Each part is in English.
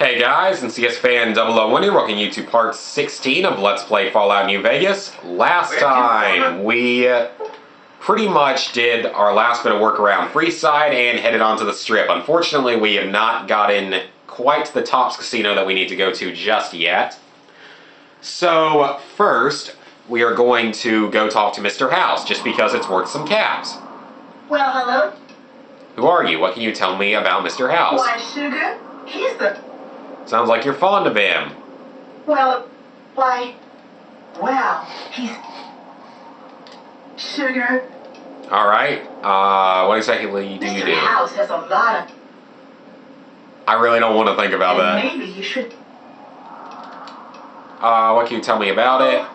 Hey guys, and CS Fan 001 here, welcoming you to part 16 of Let's Play Fallout New Vegas. Last time, we pretty much did our last bit of work around Freeside and headed onto the Strip. Unfortunately, we have not gotten quite to the Tops Casino that we need to go to just yet. So, first, we are going to go talk to Mr. House, just because it's worth some caps. Well, hello? Who are you? What can you tell me about Mr. House? Why, Sugar? He's the... Sounds like you're fond of him. Well, he's... Sugar? Alright, what exactly do you do? Mr. House has a lot of... I really don't want to think about that. Maybe you should... What can you tell me about it?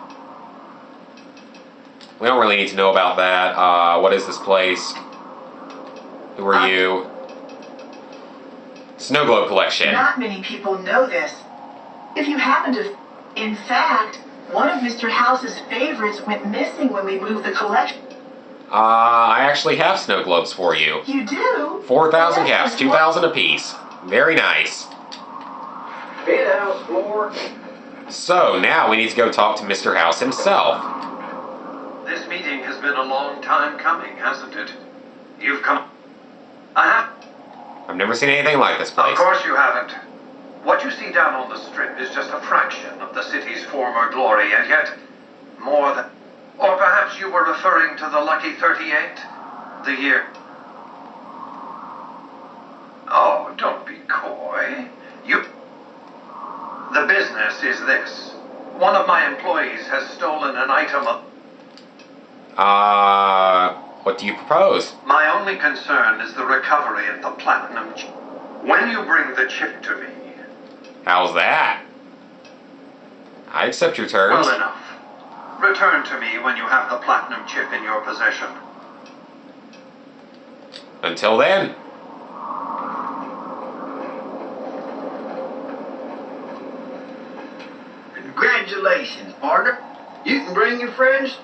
We don't really need to know about that. What is this place? Who are you? Snow Globe Collection. Not many people know this. If you happen to... In fact, one of Mr. House's favorites went missing when we moved the collection. I actually have snow globes for you. You do? 4,000 caps, 2,000 apiece. Very nice. Bid out, floor. So, now we need to go talk to Mr. House himself. This meeting has been a long time coming, hasn't it? You've come... I've never seen anything like this place. Of course you haven't. What you see down on the Strip is just a fraction of the city's former glory, and yet more than... Or perhaps you were referring to the Lucky 38? The year... Oh, don't be coy. The business is this. One of my employees has stolen an item of... What do you propose? My only concern is the recovery of the platinum chip. When you bring the chip to me... How's that? I accept your terms. Well enough. Return to me when you have the platinum chip in your possession. Until then. Congratulations, partner. You can bring your friends.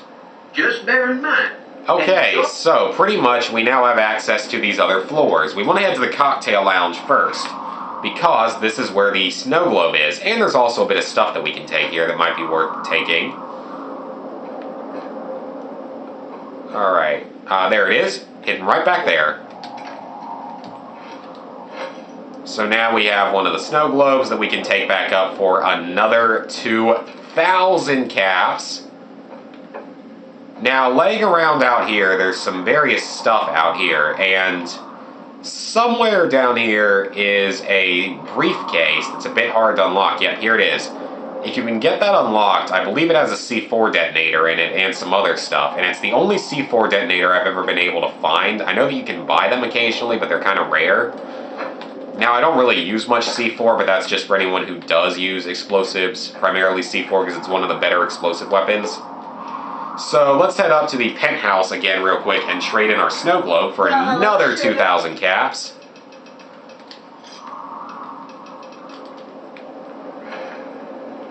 Just bear in mind. Okay, so pretty much we now have access to these other floors. We want to head to the cocktail lounge first, because this is where the snow globe is, and there's also a bit of stuff that we can take here that might be worth taking. Alright, there it is, hidden right back there. So now we have one of the snow globes that we can take back up for another 2,000 caps. Now, laying around out here, there's some various stuff out here, and somewhere down here is a briefcase that's a bit hard to unlock. Yep, here it is. If you can get that unlocked, I believe it has a C4 detonator in it and some other stuff, and it's the only C4 detonator I've ever been able to find. I know that you can buy them occasionally, but they're kind of rare. Now, I don't really use much C4, but that's just for anyone who does use explosives, primarily C4 because it's one of the better explosive weapons. So let's head up to the penthouse again real quick and trade in our snow globe for another 2,000 caps.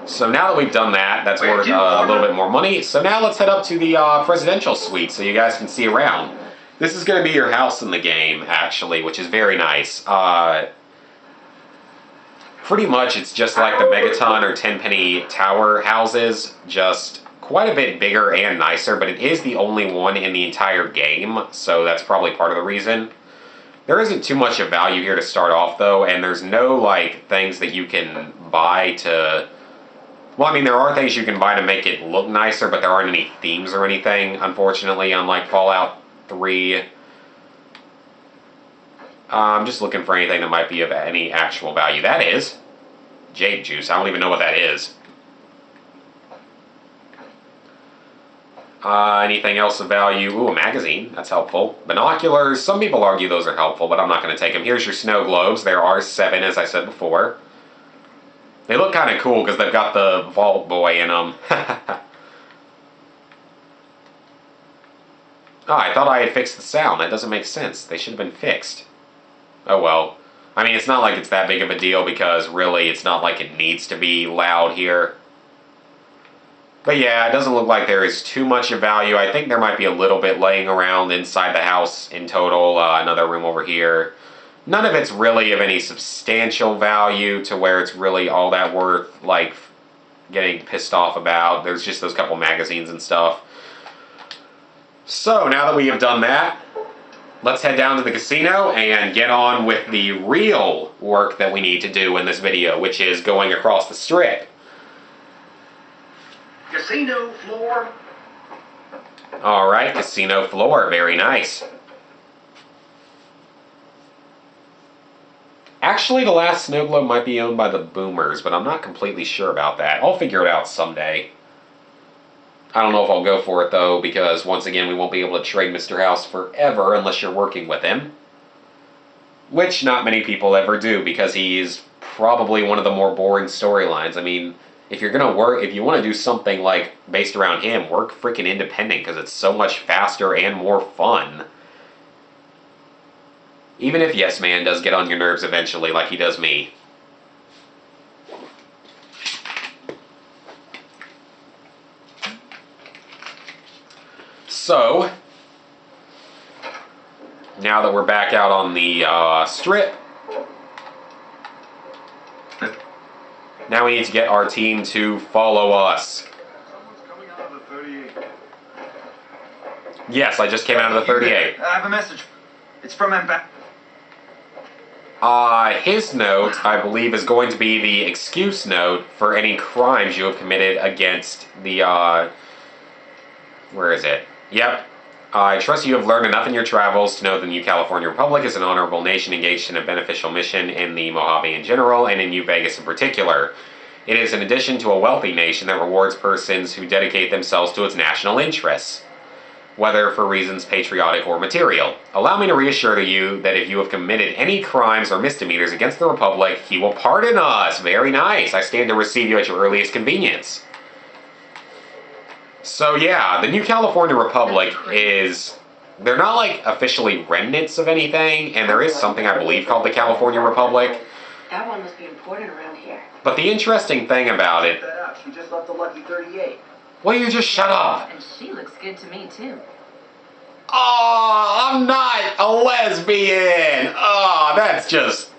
So now that we've done that, that's worth a little bit more money. So now let's head up to the presidential suite so you guys can see around. This is going to be your house in the game, actually, which is very nice. Pretty much it's just like the Megaton or Tenpenny Tower houses, just quite a bit bigger and nicer, but it is the only one in the entire game, so that's probably part of the reason. There isn't too much of value here to start off, though, and there's no, like, things that you can buy to... Well, I mean, there are things you can buy to make it look nicer, but there aren't any themes or anything, unfortunately, unlike Fallout 3. I'm just looking for anything that might be of any actual value. That is Jade Juice. I don't even know what that is. Anything else of value? Ooh, a magazine. That's helpful. Binoculars. Some people argue those are helpful, but I'm not going to take them. Here's your snow globes. There are 7, as I said before. They look kind of cool because they've got the Vault Boy in them. Oh, I thought I had fixed the sound. That doesn't make sense. They should have been fixed. Oh well. I mean, it's not like it's that big of a deal because really it's not like it needs to be loud here. But yeah, it doesn't look like there is too much of value. I think there might be a little bit laying around inside the house in total. Another room over here. None of it's really of any substantial value to where it's really all that worth, like, getting pissed off about. There's just those couple magazines and stuff. So, now that we have done that, let's head down to the casino and get on with the real work that we need to do in this video, which is going across the strip. Casino floor. Alright, casino floor. Very nice. Actually, the last snow globe might be owned by the Boomers, but I'm not completely sure about that. I'll figure it out someday. I don't know if I'll go for it, though, because, once again, we won't be able to trade Mr. House forever unless you're working with him. Which not many people ever do, because he's probably one of the more boring storylines. I mean, if you're gonna work, if you want to do something, like, based around him, work freaking independent, because it's so much faster and more fun. Even if Yes Man does get on your nerves eventually, like he does me. So, now that we're back out on the strip, now we need to get our team to follow us. Someone's coming out of the 38. Yes, I just came out of the 38. I have a message. It's from Ambassador. His note, I believe, is going to be the excuse note for any crimes you have committed against the, where is it? Yep. I trust you have learned enough in your travels to know the New California Republic is an honorable nation engaged in a beneficial mission in the Mojave in general, and in New Vegas in particular. It is in addition to a wealthy nation that rewards persons who dedicate themselves to its national interests, whether for reasons patriotic or material. Allow me to reassure you that if you have committed any crimes or misdemeanors against the Republic, he will pardon us. Very nice. I stand to receive you at your earliest convenience. So yeah, the New California Republic is... They're not, like, officially remnants of anything, and there is something, I believe, called the California Republic. That one must be important around here. But the interesting thing about it... That out. She just left the Lucky 38. Will you just shut up? And she looks good to me, too. Oh, I'm not a lesbian! Oh, that's just...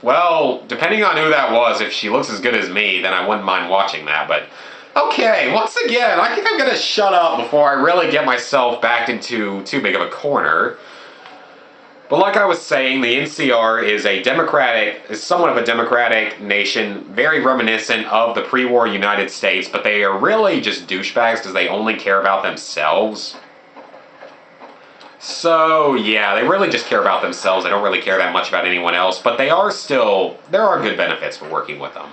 Well, depending on who that was, if she looks as good as me, then I wouldn't mind watching that, but... Okay, once again, I think I'm gonna shut up before I really get myself backed into too big of a corner. But like I was saying, the NCR is somewhat of a democratic nation, very reminiscent of the pre-war United States, but they are really just douchebags because they only care about themselves. So, yeah, they really just care about themselves. They don't really care that much about anyone else, but there are good benefits for working with them.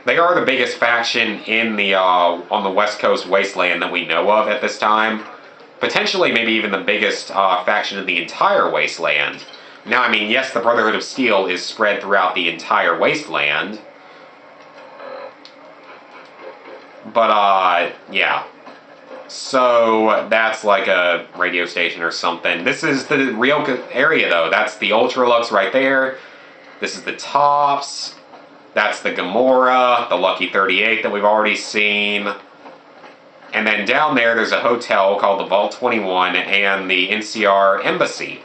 They are the biggest faction in the, on the West Coast wasteland that we know of at this time. Potentially maybe even the biggest faction in the entire wasteland. Now, I mean, yes, the Brotherhood of Steel is spread throughout the entire wasteland. But, yeah. So, that's like a radio station or something. This is the real area, though. That's the Ultralux right there. This is the Tops. That's the Gamora, the Lucky 38 that we've already seen. And then down there's a hotel called the Vault 21 and the NCR Embassy.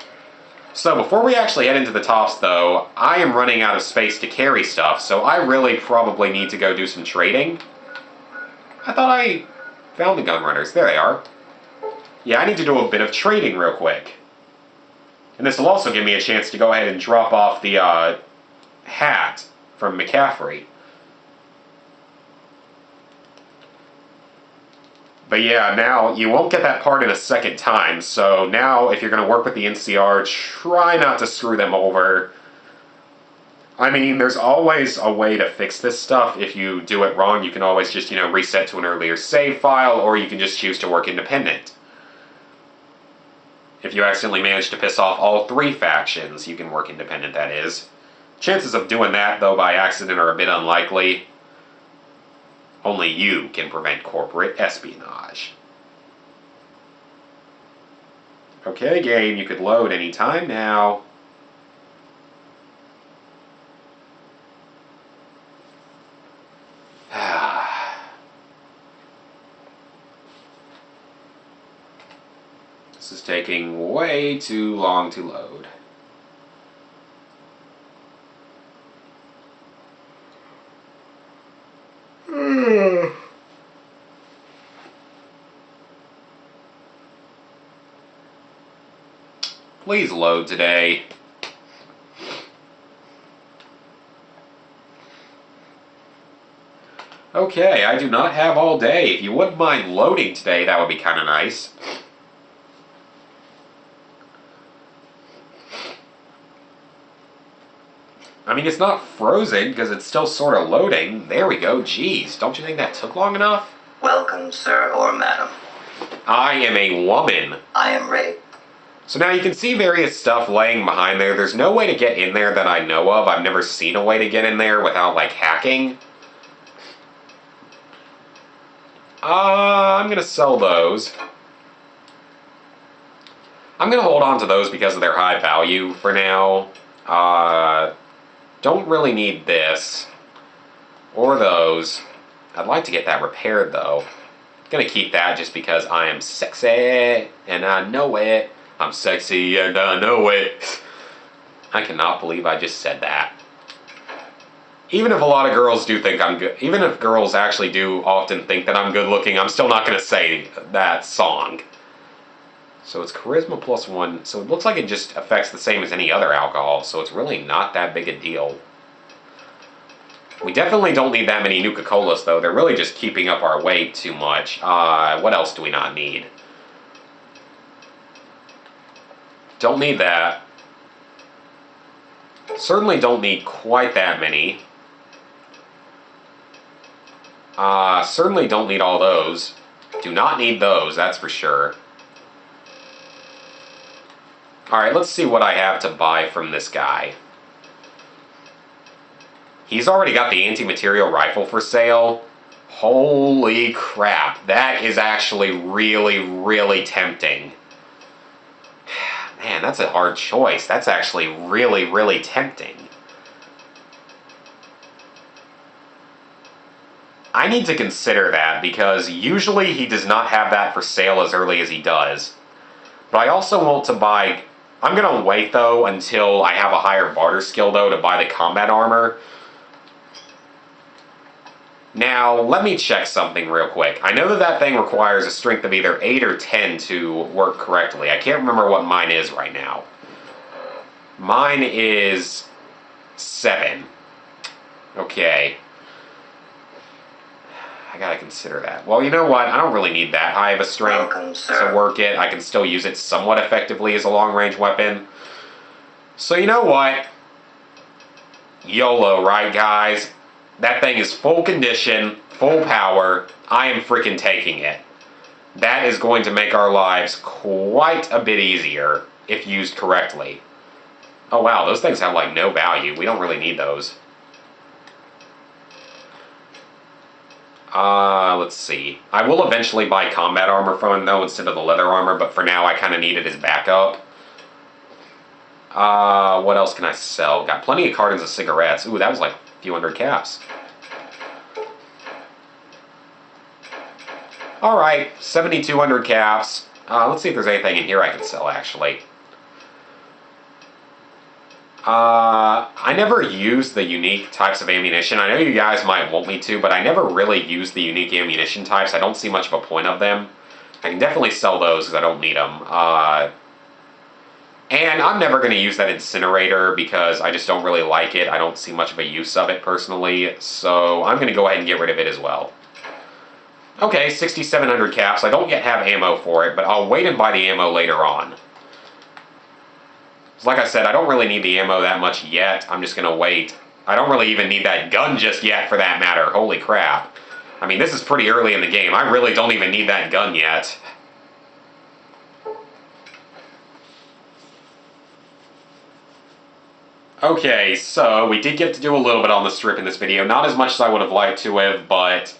So before we actually head into the Tops, though, I am running out of space to carry stuff, so I really probably need to go do some trading. I thought I found the Gunrunners. There they are. Yeah, I need to do a bit of trading real quick. And this will also give me a chance to go ahead and drop off the hat from McCaffrey. But yeah, now you won't get that part in a second time, so now if you're going to work with the NCR, try not to screw them over. I mean, there's always a way to fix this stuff. If you do it wrong, you can always just, reset to an earlier save file, or you can just choose to work independent. If you accidentally manage to piss off all three factions, you can work independent, that is. Chances of doing that, though, by accident are a bit unlikely. Only you can prevent corporate espionage. Okay, game, you could load any time now. This is taking way too long to load. Please load today. Okay, I do not have all day. If you wouldn't mind loading today, that would be kind of nice. I mean, it's not frozen because it's still sort of loading. There we go. Jeez, don't you think that took long enough? Welcome, sir or madam. I am a woman. I am Ray. So now you can see various stuff laying behind there. There's no way to get in there that I know of. I've never seen a way to get in there without, like, hacking. I'm going to sell those. I'm going to hold on to those because of their high value for now. Don't really need this. Or those. I'd like to get that repaired, though. Gonna keep that just because I am sexy, and I know it. I'm sexy, and I know it. I cannot believe I just said that. Even if a lot of girls do think I'm good, even if girls actually do often think that I'm good looking, I'm still not gonna say that song. So it's charisma +1, so it looks like it just affects the same as any other alcohol, so it's really not that big a deal. We definitely don't need that many Nuka-Colas, though. They're really just keeping up our weight too much. What else do we not need? Don't need that. Certainly don't need quite that many. Certainly don't need all those. Do not need those, that's for sure. Alright, let's see what I have to buy from this guy. He's already got the anti-material rifle for sale. Holy crap, that is actually really, really tempting. Man, that's a hard choice. That's actually really, really tempting. I need to consider that because usually he does not have that for sale as early as he does. But I also want to buy... I'm going to wait, though, until I have a higher barter skill, though, to buy the combat armor. Now, let me check something real quick. I know that that thing requires a strength of either 8 or 10 to work correctly. I can't remember what mine is right now. Mine is 7. Okay. I gotta consider that. Well, you know what? I don't really need that high of a strength to work it. I can still use it somewhat effectively as a long-range weapon. So you know what? YOLO, right, guys? That thing is full condition, full power. I am freaking taking it. That is going to make our lives quite a bit easier if used correctly. Oh wow, those things have like no value. We don't really need those. Let's see. I will eventually buy combat armor from him though instead of the leather armor, but for now I kind of need it as backup. What else can I sell? Got plenty of cartons of cigarettes. Ooh, that was like a few hundred caps. Alright, 7,200 caps. Let's see if there's anything in here I can sell, actually. I never use the unique types of ammunition. I know you guys might want me to, but I never really use the unique ammunition types. I don't see much of a point of them. I can definitely sell those because I don't need them. And I'm never going to use that incinerator because I just don't really like it. I don't see much of a use of it personally, so I'm going to go ahead and get rid of it as well. Okay, 6,700 caps. I don't yet have ammo for it, but I'll wait and buy the ammo later on. Like I said, I don't really need the ammo that much yet. I'm just going to wait. I don't really even need that gun just yet, for that matter. Holy crap. I mean, this is pretty early in the game. I really don't even need that gun yet. Okay, so we did get to do a little bit on the strip in this video. Not as much as I would have liked to have, but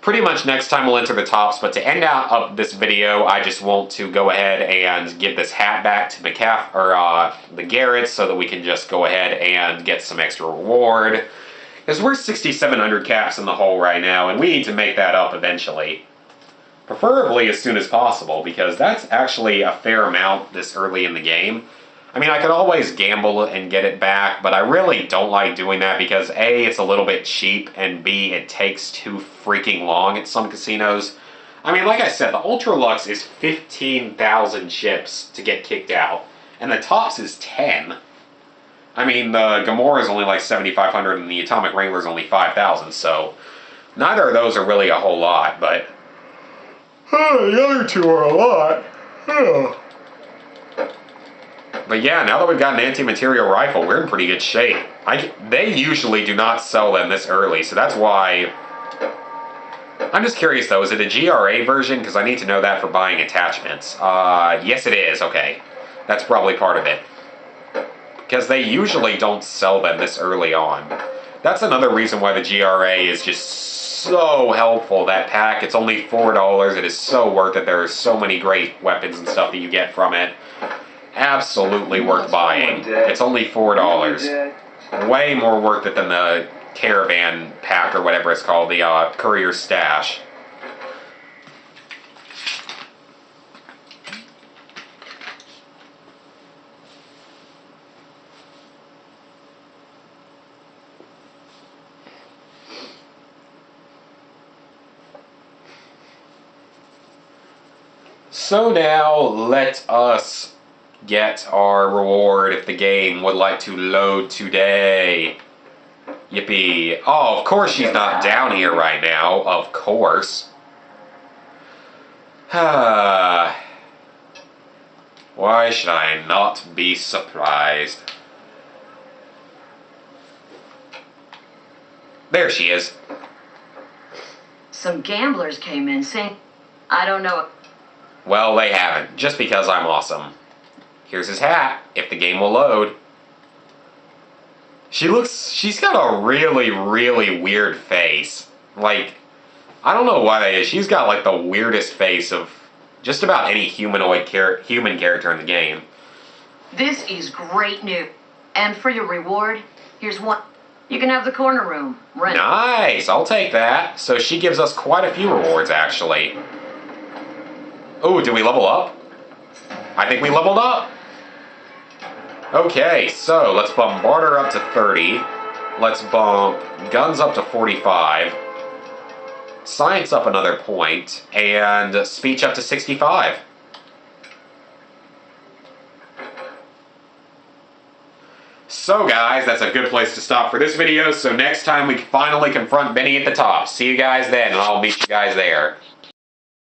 pretty much next time we'll enter the tops. But to end out of this video, I just want to go ahead and give this hat back to the Garretts so that we can just go ahead and get some extra reward. Because we're 6,700 caps in the hole right now, and we need to make that up eventually. Preferably as soon as possible, because that's actually a fair amount this early in the game. I mean, I could always gamble and get it back, but I really don't like doing that because A, it's a little bit cheap, and B, it takes too freaking long at some casinos. I mean, like I said, the Ultra Lux is 15,000 chips to get kicked out, and the Tops is 10. I mean, the Gamora is only like 7,500 and the Atomic Wrangler is only 5,000, so neither of those are really a whole lot, but the other two are a lot. But yeah, now that we've got an anti-material rifle, we're in pretty good shape. They usually do not sell them this early, so that's why... I'm just curious though, is it a GRA version? Because I need to know that for buying attachments. Yes it is, okay. That's probably part of it. Because they usually don't sell them this early on. That's another reason why the GRA is just so helpful, that pack. It's only $4, it is so worth it. There are so many great weapons and stuff that you get from it. Absolutely worth buying. It's only $4. Way more worth it than the Caravan pack or whatever it's called, the Courier Stash. So now let us get our reward if the game would like to load today. Yippee. Oh, of course she's not down here right now. Of course. Why should I not be surprised? There she is. Some gamblers came in saying, I don't know. Well, they haven't, just because I'm awesome. Here's his hat, if the game will load. She's got a really, really weird face. Like, I don't know why that is. She's got like the weirdest face of just about any human character in the game. This is great news. And for your reward, here's one. You can have the corner room. Rent. Nice, I'll take that. So she gives us quite a few rewards, actually. Oh, did we level up? I think we leveled up. Okay, so let's bump barter up to 30. Let's bump guns up to 45. Science up another point. And speech up to 65. So guys, that's a good place to stop for this video. So next time we finally confront Benny at the top. See you guys then, and I'll meet you guys there.